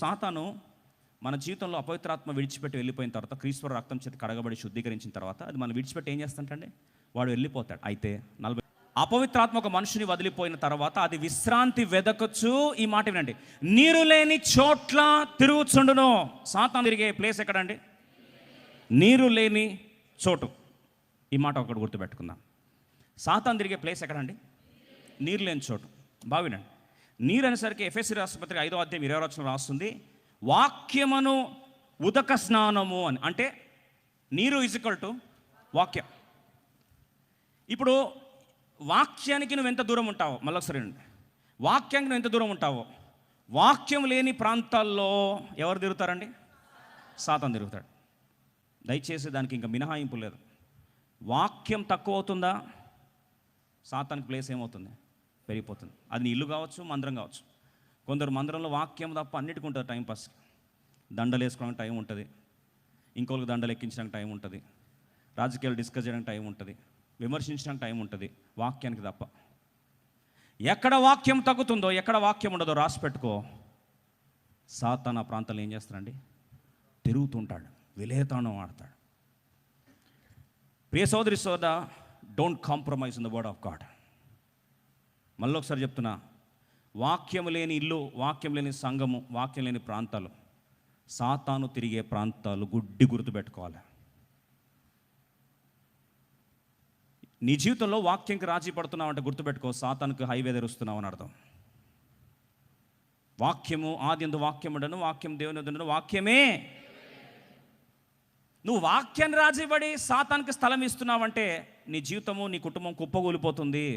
సాతాను మన జీవితంలో అపవిత్రాత్మ విడిచిపెట్టి వెళ్ళిపోయిన తర్వాత, క్రీస్తు రక్తం చేత కడగబడి శుద్ధీకరించిన తర్వాత అది మనం విడిచిపెట్టి ఏం చేస్తుంటండి, వాడు వెళ్ళిపోతాడు. అయితే అపవిత్రాత్మ ఒక మనుషుని వదిలిపోయిన తర్వాత అది విశ్రాంతి వెదకచ్చు. ఈ మాట వినండి, నీరు లేని చోట్ల తిరుగుచుండును. సాతాను తిరిగే ప్లేస్ ఎక్కడండి? నీరు లేని చోటు. ఈ మాట ఒకటి గుర్తుపెట్టుకుందాం. సాతాను తిరిగే ప్లేస్ ఎక్కడండి? నీరు లేని చోటు. బావినండి. నీరు అనేసరికి ఎఫెసీ రాష్ట్రపత్రిక 5వ అధ్యాయం 20వ వచనం రాస్తుంది, వాక్యమును ఉదక స్నానము అని. అంటే నీరు ఈక్వల్ టు వాక్యం. ఇప్పుడు వాక్యానికి నువ్వు ఎంత దూరం ఉంటావో, మళ్ళొకసారి వాక్యానికి నువ్వు ఎంత దూరం ఉంటావో, వాక్యం లేని ప్రాంతాల్లో ఎవరు తిరుగుతారండి? సాతాను తిరుగుతాడు. దయచేసి దానికి ఇంకా మినహాయింపు లేదు. వాక్యం తక్కువ అవుతుందా, సాతానికి ప్లేస్ ఏమవుతుంది? పెరిగిపోతుంది. అది నీ ఇల్లు కావచ్చు, మందిరం కావచ్చు. కొందరు మందిరంలో వాక్యం తప్ప అన్నిటికీ ఉంటుంది. టైంపాస్, దండలు వేసుకోవడానికి టైం ఉంటుంది, ఇంకొకరికి దండలు ఎక్కించడానికి టైం ఉంటుంది, రాజకీయాలు డిస్కస్ చేయడానికి టైం ఉంటుంది, విమర్శించడానికి టైం ఉంటుంది, వాక్యానికి తప్ప. ఎక్కడ వాక్యం తగ్గుతుందో, ఎక్కడ వాక్యం ఉండదో రాసి పెట్టుకో. సాతాను ఆ ప్రాంతాల్లో ఏం చేస్తాడండి? తిరుగుతుంటాడు, విలేతానం ఆడతాడు. ప్రియ సోదరి సోదరా, don't compromise in the word of God. మళ్ళీ ఒకసారి చెప్తున్నా, వాక్యం లేని ఇల్లు, వాక్యం లేని సంఘము, వాక్యం లేని ప్రాంతాలు, సాతాను తిరిగే ప్రాంతాలు గుడ్డి గుర్తుపెట్టుకోవాలి. నీ జీవితంలో వాక్యంకి రాజీ పడుతున్నావు అంటే గుర్తుపెట్టుకో, సాతానుకు హైవే తెరుస్తున్నావు అని అర్థం. వాక్యము ఆదియందు వాక్యం ఉండను, వాక్యం దేవుని ఉండను, వాక్యమే. నువ్వు వాక్యాన్ని రాజీపడి సాతానికి స్థలం ఇస్తున్నావంటే నీ జీవితము, నీ కుటుంబం కుప్పగూలిపోతుంది.